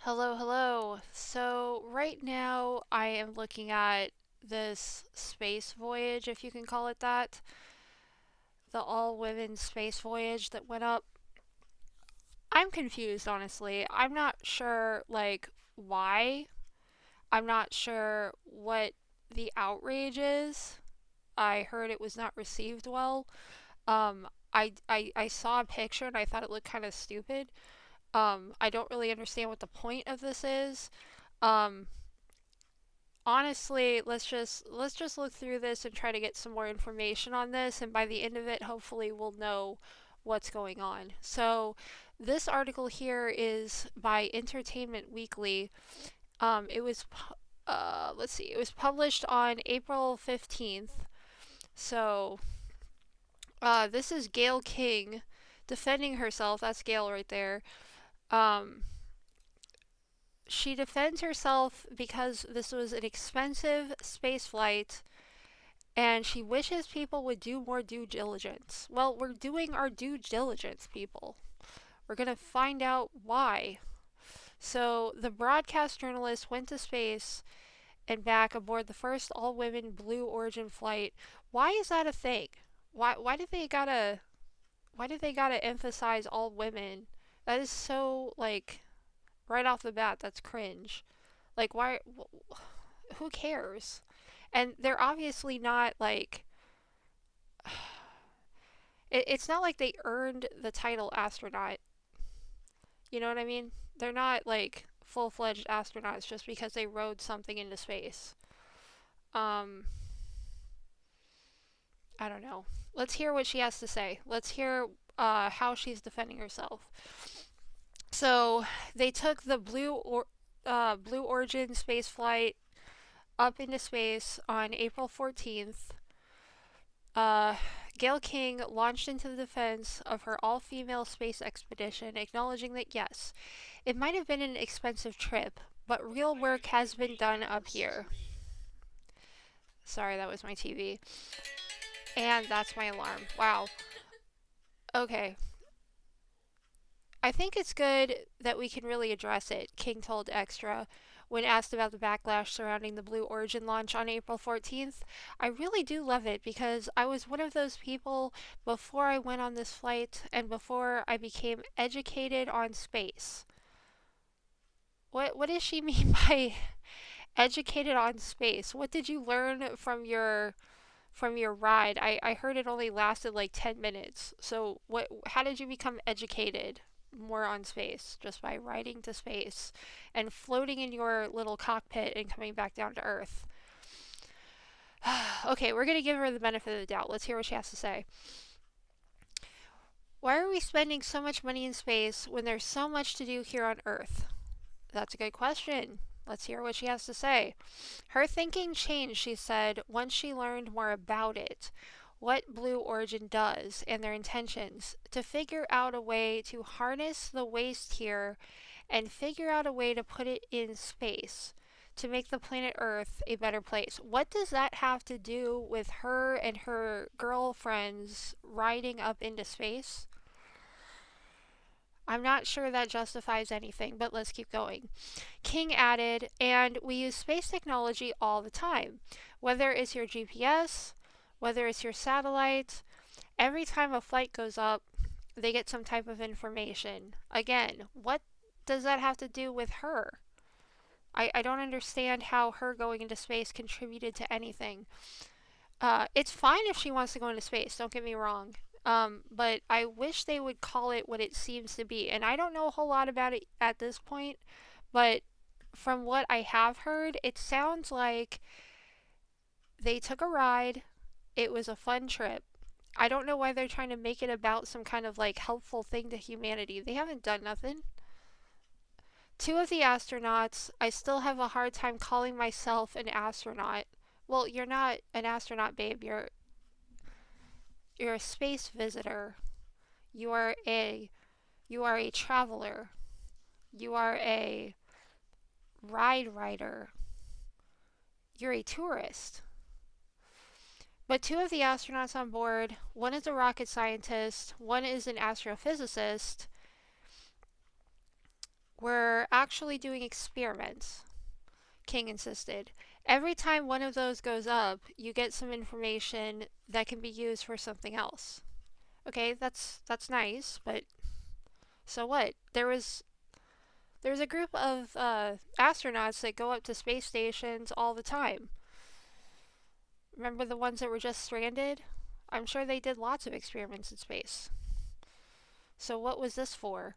Hello, hello. So, right now I am looking at this space voyage, if you can call it that, the all women space voyage that went up. I'm confused, honestly. I'm not sure, why. I'm not sure what the outrage is. I heard it was not received well. I saw a picture and I thought it looked kind of stupid. I don't really understand what the point of this is. Um, Honestly, let's just look through this and try to get some more information on this, and by the end of it hopefully we'll know what's going on. So this article here is by Entertainment Weekly. It was let's see, it was published on April 15th. So this is Gail King defending herself. That's Gail right there. um she defends herself because this was an expensive space flight and she wishes people would do more due diligence. Well, we're doing our due diligence, people. We're going to find out why. So, the broadcast journalist went to space and back aboard the first all women Blue Origin flight. Why is that a thing? Why did they gotta emphasize all women? That is so right off the bat that's cringe. Like why who cares? And they're obviously not it's not like they earned the title astronaut. You know what I mean? They're not like full fledged astronauts just because they rode something into space. Um, I don't know. Let's hear what she has to say. Let's hear how she's defending herself. So they took the Blue Origin space flight up into space on April 14th. Uh, Gail King launched into the defense of her all female space expedition, acknowledging that yes, it might have been an expensive trip, but real work has been done up here. Sorry, that was my TV. And that's my alarm. Wow. Okay. I think it's good that we can really address it, King told Extra when asked about the backlash surrounding the Blue Origin launch on April 14th. I really do love it because I was one of those people before I went on this flight and before I became educated on space. What does she mean by educated on space? What did you learn from your ride? I heard it only lasted like 10 minutes. So what how did you become educated more on space? Just by riding to space and floating in your little cockpit and coming back down to earth. Okay, we're going to give her the benefit of the doubt. Let's hear what she has to say. Why are we spending so much money in space when there's so much to do here on earth? That's a good question. Let's hear what she has to say. Her thinking changed, she said, once she learned more about it, what Blue Origin does, and their intentions, to figure out a way to harness the waste here and figure out a way to put it in space to make the planet Earth a better place. What does that have to do with her and her girlfriends riding up into space? I'm not sure that justifies anything, but let's keep going. King added, and we use space technology all the time. Whether it's your GPS, whether it's your satellite, every time a flight goes up, they get some type of information. Again, what does that have to do with her? I don't understand how her going into space contributed to anything. It's fine if she wants to go into space, don't get me wrong. But I wish they would call it what it seems to be. And I don't know a whole lot about it at this point, but from what I have heard, it sounds like they took a ride. It was a fun trip. I don't know why they're trying to make it about some kind of helpful thing to humanity. They haven't done nothing. Two of the astronauts, I still have a hard time calling myself an astronaut. Well, you're not an astronaut, babe. You're a space visitor. You are a you are a traveler. You are a ride rider. You're a tourist. But two of the astronauts on board, one is a rocket scientist, one is an astrophysicist, We're actually doing experiments, King insisted. Every time one of those goes up, you get some information that can be used for something else. Okay, that's nice, but so what? There's a group of astronauts that go up to space stations all the time. Remember the ones that were just stranded? I'm sure they did lots of experiments in space. So what was this for?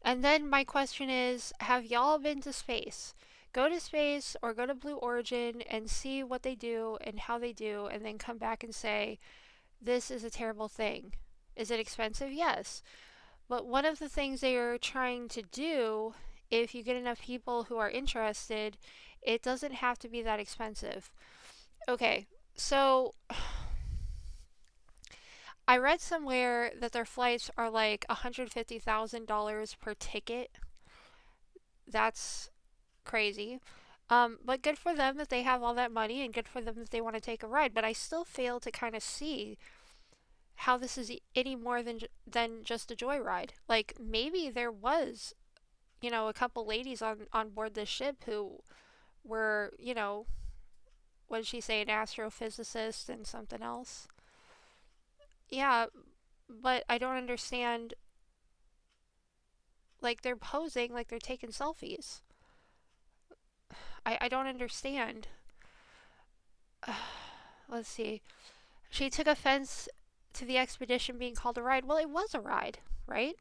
And then my question is, have y'all been to space? Go to space or go to Blue Origin and see what they do and how they do, and then come back and say, this is a terrible thing. Is it expensive? Yes. But one of the things they are trying to do, if you get enough people who are interested, it doesn't have to be that expensive. Okay, so I read somewhere that their flights are like $150,000 per ticket. That's crazy. But good for them that they have all that money and good for them that they want to take a ride. But I still fail to kind of see how this is any more than just a joyride. Like maybe there was, a couple ladies on board this ship who were, what did she say, an astrophysicist and something else. Yeah, but I don't understand. Like they're posing, like they're taking selfies. I don't understand. Let's see. She took offense to the expedition being called a ride. Well, it was a ride, right?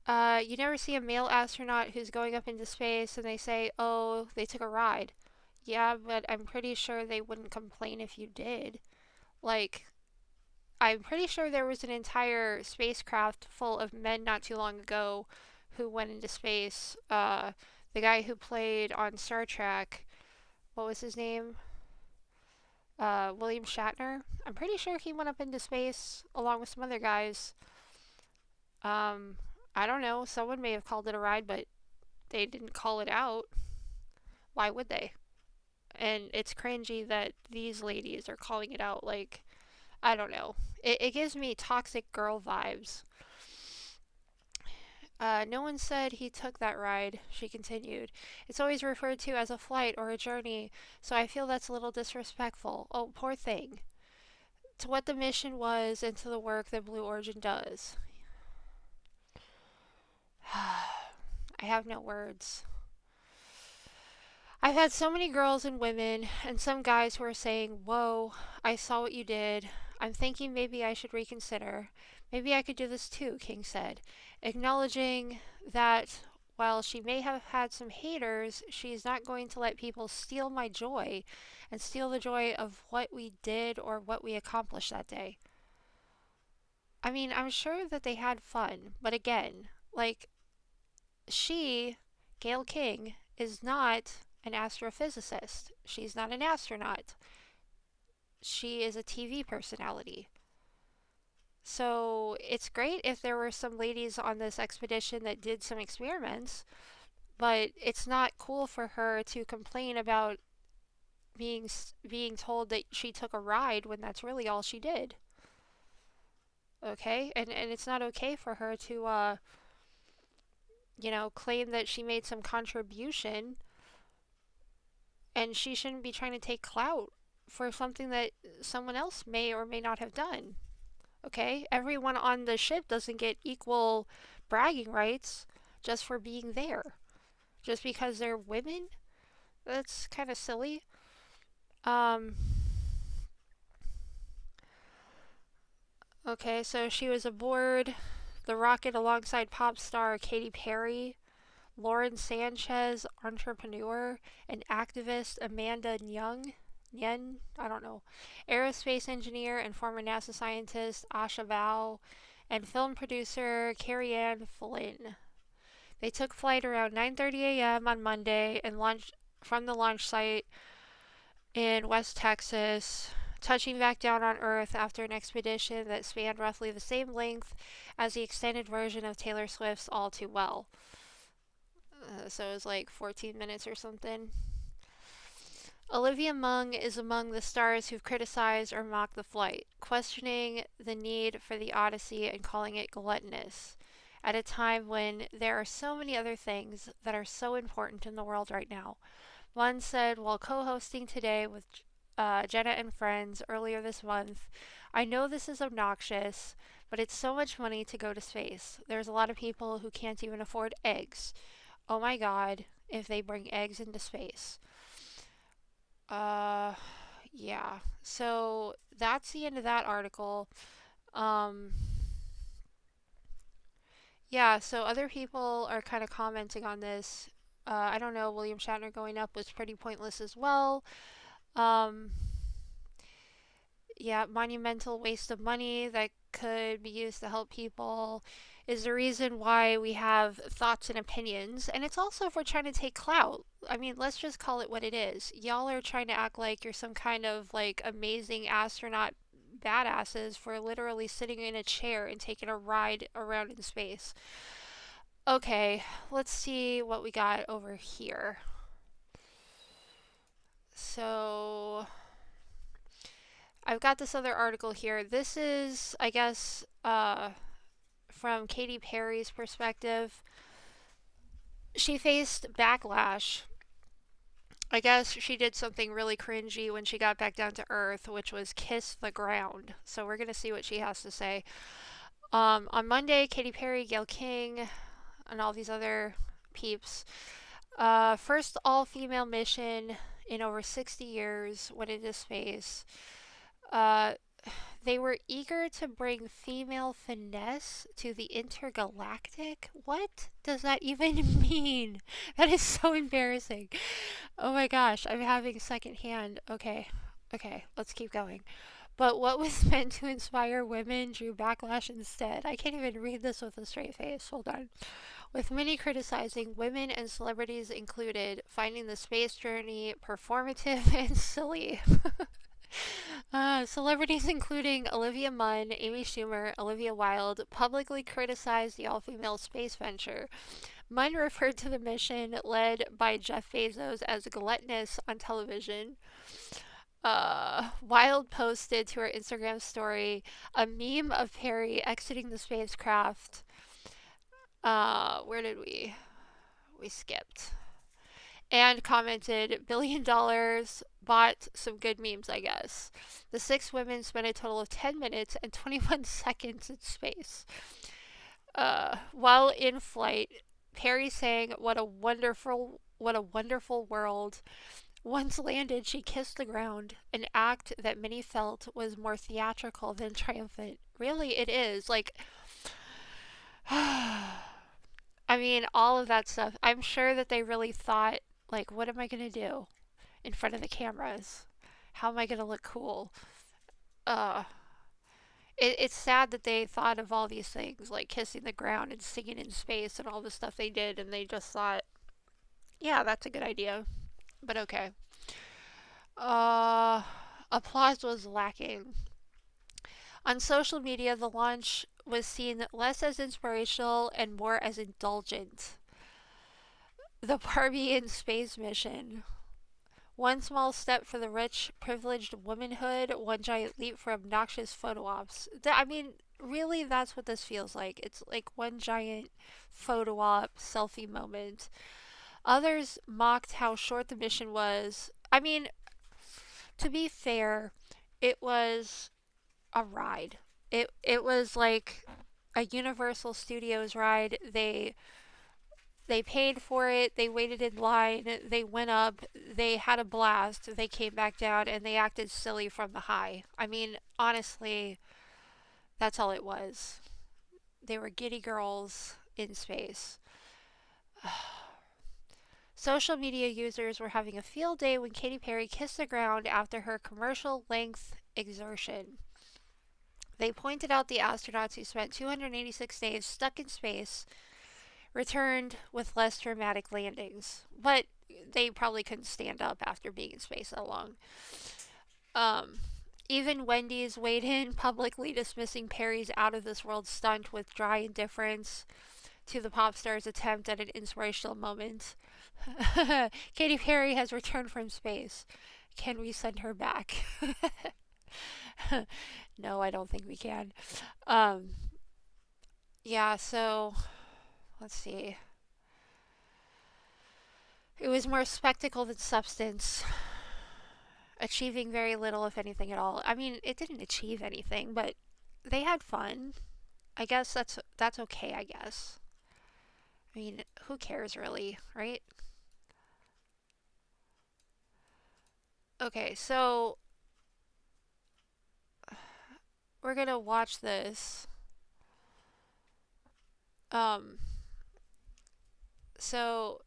You never see a male astronaut who's going up into space and they say, oh, they took a ride. Yeah, but I'm pretty sure they wouldn't complain if you did. Like, I'm pretty sure there was an entire spacecraft full of men not too long ago who went into space. The guy who played on Star Trek, what was his name? William Shatner. I'm pretty sure he went up into space along with some other guys. Um, I don't know. Someone may have called it a ride, but they didn't call it out. Why would they? And it's cringy that these ladies are calling it out. Like, I don't know. It gives me toxic girl vibes. No one said he took that ride, she continued. It's always referred to as a flight or a journey, so I feel that's a little disrespectful. Oh, poor thing. To what the mission was and to the work that Blue Origin does. I have no words. I've had so many girls and women and some guys who are saying, whoa, I saw what you did. I'm thinking maybe I should reconsider. Maybe I could do this too, King said, acknowledging that while she may have had some haters, she's not going to let people steal my joy and steal the joy of what we did or what we accomplished that day. I mean, I'm sure that they had fun, but again, like, she, Gail King, is not an astrophysicist. She's not an astronaut. She is a TV personality. So it's great if there were some ladies on this expedition that did some experiments, but it's not cool for her to complain about being told that she took a ride when that's really all she did. Okay? And it's not okay for her to claim that she made some contribution, and she shouldn't be trying to take clout for something that someone else may or may not have done. Okay? Everyone on the ship doesn't get equal bragging rights just for being there. Just because they're women? That's kind of silly. Um, okay, so she was aboard the rocket alongside pop star Katy Perry, Lauren Sanchez, entrepreneur, and activist Amanda Nyen, I don't know, aerospace engineer and former NASA scientist Asha Val, and film producer Carrie Ann Flynn. They took flight around 9:30 a.m. on Monday and launched from the launch site in West Texas, touching back down on Earth after an expedition that spanned roughly the same length as the extended version of Taylor Swift's All Too Well. So it was like 14 minutes or something. Olivia Munn is among the stars who've criticized or mocked the flight, questioning the need for the Odyssey and calling it gluttonous. at a time when there are so many other things that are so important in the world right now. One said, while co hosting today with Jenna and friends earlier this month, I know this is obnoxious, but it's so much money to go to space. There's a lot of people who can't even afford eggs. Oh my god, if they bring eggs into space. Uh, yeah. So that's the end of that article. Um, yeah, so other people are kind of commenting on this. I don't know, William Shatner going up was pretty pointless as well. Um, yeah, monumental waste of money that could be used to help people is the reason why we have thoughts and opinions. And it's also if we're trying to take clout. I mean, let's just call it what it is. Y'all are trying to act like you're some kind of like amazing astronaut badasses for literally sitting in a chair and taking a ride around in space. Okay, let's see what we got over here. So, I've got this other article here. This is, I guess, from Katy Perry's perspective. She faced backlash. I guess she did something really cringy when she got back down to earth, which was kiss the ground. So we're going to see what she has to say. On Monday, Katy Perry, Gayle King, and all these other peeps. First all female mission in over 60 years went into space. Uh, they were eager to bring female finesse to the intergalactic. What does that even mean? That is so embarrassing. Oh my gosh, I'm having secondhand. Okay, let's keep going. But what was meant to inspire women drew backlash instead. I can't even read this with a straight face. Hold on. With many criticizing, women and celebrities included, finding the space journey performative and silly. Celebrities including Olivia Munn, Amy Schumer, Olivia Wilde publicly criticized the all female space venture. Munn referred to the mission led by Jeff Bezos as gluttonous on television. Wilde posted to her Instagram story a meme of Perry exiting the spacecraft. Where did we? We skipped. And commented, $1 billion, bought some good memes, I guess. The six women spent a total of 10 minutes and 21 seconds in space. While in flight, Perry sang, what a wonderful world. Once landed, she kissed the ground, an act that many felt was more theatrical than triumphant. Really, it is. Like, I mean, all of that stuff. I'm sure that they really thought, like, what am I going to do in front of the cameras? How am I going to look cool? Uh, it's sad that they thought of all these things, like kissing the ground and singing in space and all the stuff they did, and they just thought, yeah, that's a good idea. But okay. Uh, applause was lacking. On social media, the launch was seen less as inspirational and more as indulgent. The Barbie in space mission. One small step for the rich, privileged womanhood, one giant leap for obnoxious photo ops. I mean, really, that's what this feels like. It's like one giant photo op selfie moment. Others mocked how short the mission was. I mean, to be fair, it was a ride. It was like a Universal Studios ride. They paid for it, they waited in line, they went up, they had a blast, they came back down, and they acted silly from the high. I mean, honestly, that's all it was. They were giddy girls in space. Social media users were having a field day when Katy Perry kissed the ground after her commercial length exertion. They pointed out the astronauts who spent 286 days stuck in space returned with less dramatic landings, but they probably couldn't stand up after being in space that long. Um, Even Wendy's weighed in, publicly dismissing Perry's out of this world stunt with dry indifference to the pop star's attempt at an inspirational moment. Katy Perry has returned from space. Can we send her back? No, I don't think we can. Um, Yeah, so let's see. It was more spectacle than substance, achieving very little, if anything at all. I mean, it didn't achieve anything, but they had fun. I guess that's okay, I guess. I mean, who cares really, right? Okay, so we're gonna watch this. Um, so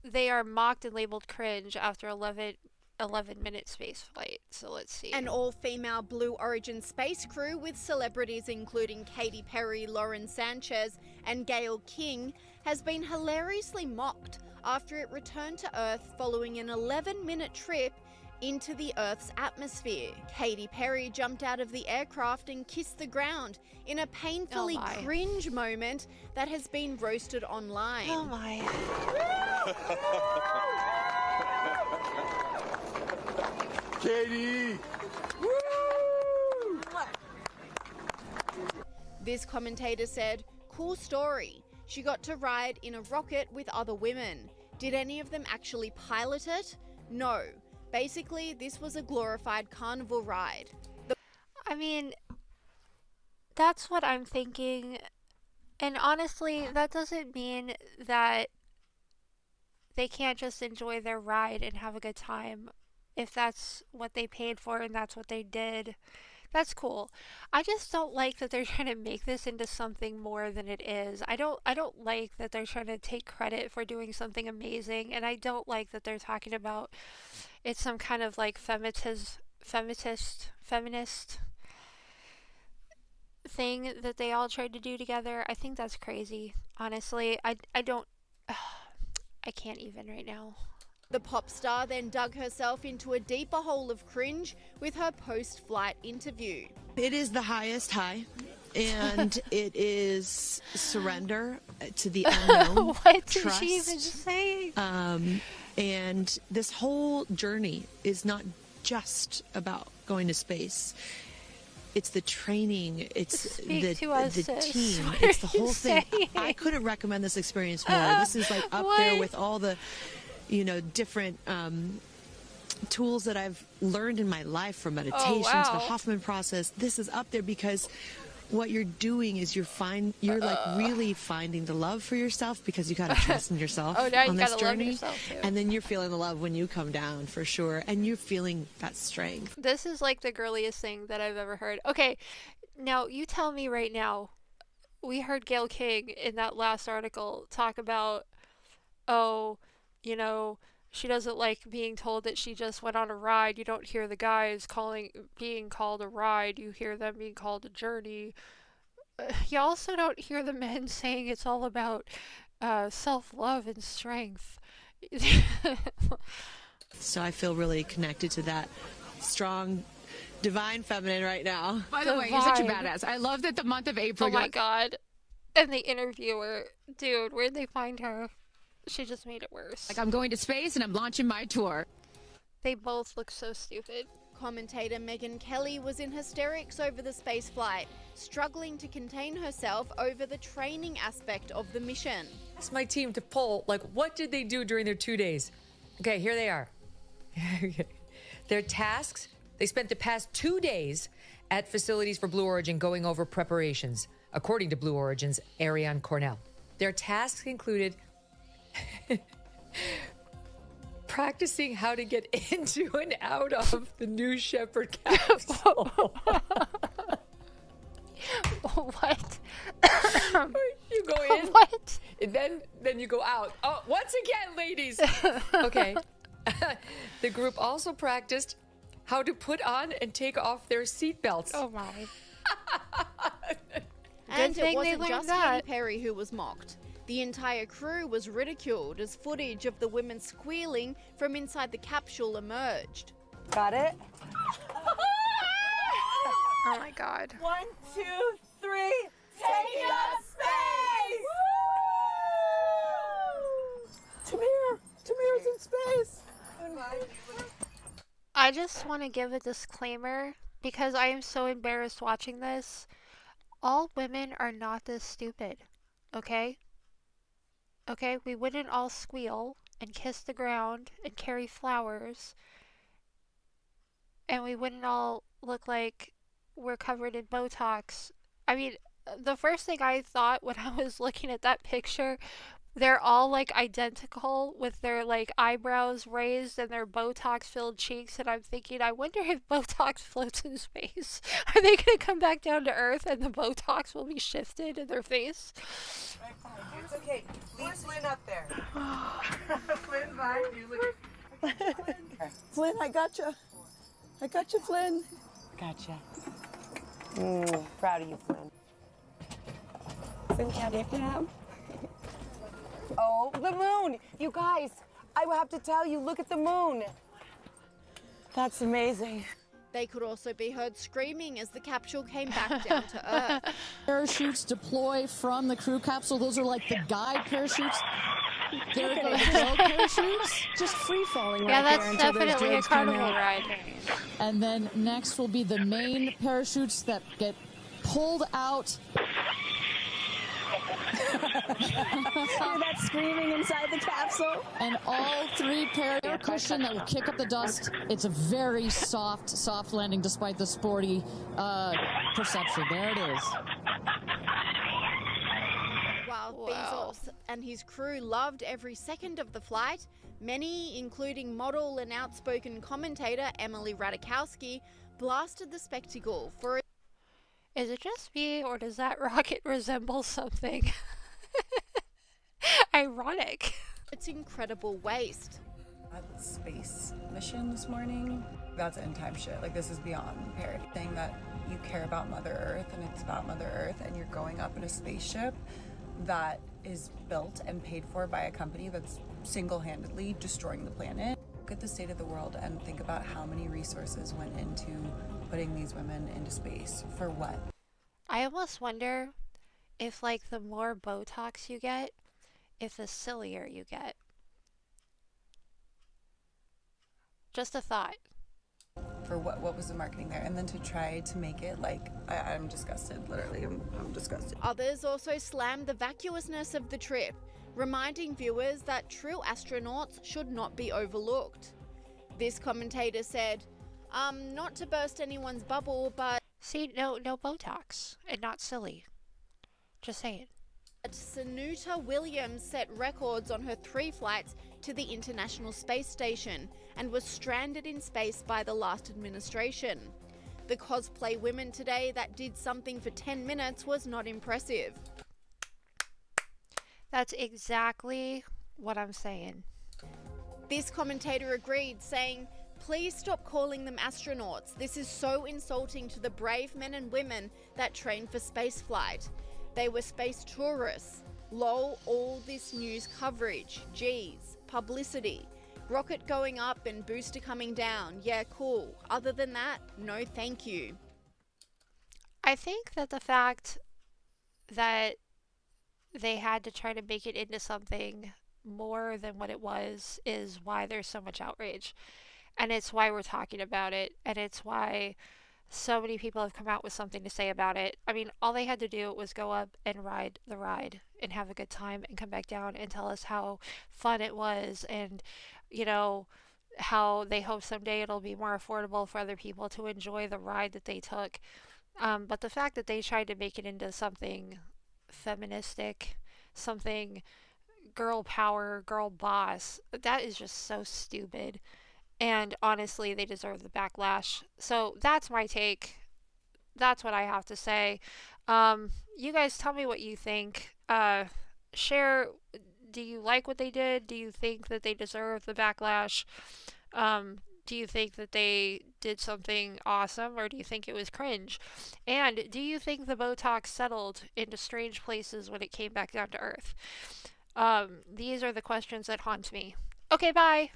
they are mocked and labeled cringe after 11-minute space flight. So let's see. An all-female Blue Origin space crew with celebrities including Katy Perry, Lauren Sanchez and Gayle King has been hilariously mocked after it returned to Earth following an 11-minute trip into the Earth's atmosphere. Katy Perry jumped out of the aircraft and kissed the ground in a painfully cringe moment that has been roasted online. Oh my. Katie! Woo! This commentator said, "Cool story. She got to ride in a rocket with other women. Did any of them actually pilot it? No. Basically, this was a glorified carnival ride." I mean, that's what I'm thinking. And honestly, that doesn't mean that they can't just enjoy their ride and have a good time. If that's what they paid for and that's what they did, that's cool. I just don't like that they're trying to make this into something more than it is. I don't like that they're trying to take credit for doing something amazing, and I don't like that they're talking about it's some kind of like feminist thing that they all tried to do together. I think that's crazy. Honestly, I don't I can't even right now. The pop star then dug herself into a deeper hole of cringe with her post-flight interview. It is the highest high, and it is surrender to the unknown. What did trust. she even say? And this whole journey is not just about going to space. It's the training, it's Speak to us, the sis. team, What it's the are you whole thing. saying? I couldn't recommend this experience more. This is like up there with all the, different tools that I've learned in my life, from meditation to the Hoffman process. This is up there because what you're doing is you're like really finding the love for yourself, because you got to trust in yourself now on you this gotta love journey. yourself too. And then you're feeling the love when you come down, for sure, and you're feeling that strength. This is like the girliest thing that I've ever heard. Okay, now you tell me right now. We heard Gayle King in that last article talk about, oh, she doesn't like being told that she just went on a ride. You don't hear the guys being called a ride. You hear them being called a journey. You also don't hear the men saying it's all about self-love and strength. So I feel really connected to that strong, divine feminine right now. By the way, you're such a badass. I love that the month of April. Oh my god. And the interviewer, dude, where'd they find her? She just made it worse. Like, I'm going to space and I'm launching my tour. They both look so stupid. Commentator Megyn Kelly was in hysterics over the space flight, struggling to contain herself over the training aspect of the mission. Asked my team to poll, what did they do during their 2 days? Okay, here they are. Their tasks, they spent the past 2 days at facilities for Blue Origin going over preparations, according to Blue Origin's Ariane Cornell. Their tasks included practicing how to get into and out of the New Shepard capsule. What? You go in. What? And then you go out. Oh, once again, ladies. Okay. The group also practiced how to put on and take off their seatbelts. Oh my. And thing it they wasn't learned just that. Katy Perry who was mocked. The entire crew was ridiculed as footage of the women squealing from inside the capsule emerged. Got it? Oh my god. 1, 2, 3. Taking up space! Tamir's in space! I just want to give a disclaimer because I am so embarrassed watching this. All women are not this stupid, okay? Okay, we wouldn't all squeal and kiss the ground and carry flowers, and we wouldn't all look like we're covered in Botox. I mean, the first thing I thought when I was looking at that picture, they're all like identical with their like eyebrows raised and their Botox filled cheeks. And I'm thinking, I wonder if Botox floats in space. Are they going to come back down to Earth and the Botox will be shifted in their face? It's okay. Leave Flynn up there. Flynn, bye. You look. Flynn, I gotcha. I gotcha, Flynn. Gotcha. Proud of you, Flynn. Flynn, can you have? Oh, the moon! You guys, I have to tell you, look at the moon. That's amazing. They could also be heard screaming as the capsule came back down to Earth. Parachutes deploy from the crew capsule. Those are like the guide parachutes. There go the girl parachutes. Just free falling Yeah, right there that's until those definitely a drones come carnival out. ride. And then next will be the main parachutes that get pulled out. Hear that screaming inside the capsule? And all three air cushion that will kick up the dust. It's a very soft landing despite the sporty perception. There it is. While Wow. Bezos and his crew loved every second of the flight, many, including model and outspoken commentator Emily Ratajkowski, blasted the spectacle for Is it just me, or does that rocket resemble something ironic? its incredible waste. Space mission this morning. That's end time shit. Like, this is beyond parody. Saying that you care about Mother Earth and it's about Mother Earth and you're going up in a spaceship that is built and paid for by a company that's single-handedly destroying the planet. Look at the state of the world and think about how many resources went into putting these women into space. For what? I almost wonder if, like, the more Botox you get, if the sillier you get. Just a thought. For what was the marketing there? And then to try to make it like, I'm disgusted, literally, I'm disgusted. Others also slammed the vacuousness of the trip, reminding viewers that true astronauts should not be overlooked. This commentator said, not to burst anyone's bubble, but See, no Botox, and not silly. Just saying. Sunita Williams set records on her 3 flights to the International Space Station and was stranded in space by the last administration. The cosplay women today that did something for 10 minutes was not impressive. That's exactly what I'm saying. This commentator agreed, saying, "Please stop calling them astronauts. This is so insulting to the brave men and women that train for spaceflight. They were space tourists. Lol, all this news coverage. Geez, publicity. Rocket going up and booster coming down. Yeah, cool. Other than that, no thank you." I think that the fact that they had to try to make it into something more than what it was is why there's so much outrage. And it's why we're talking about it. And it's why so many people have come out with something to say about it. I mean, all they had to do was go up and ride the ride and have a good time and come back down and tell us how fun it was and, you know, how they hope someday it'll be more affordable for other people to enjoy the ride that they took. But the fact that they tried to make it into something feministic, something girl power, girl boss, that is just so stupid. And honestly, they deserve the backlash. So that's my take. That's what I have to say. You guys tell me what you think. Share, do you like what they did? Do you think that they deserve the backlash? Do you think that they did something awesome, or do you think it was cringe? And do you think the Botox settled into strange places when it came back down to Earth? These are the questions that haunt me. Okay, bye.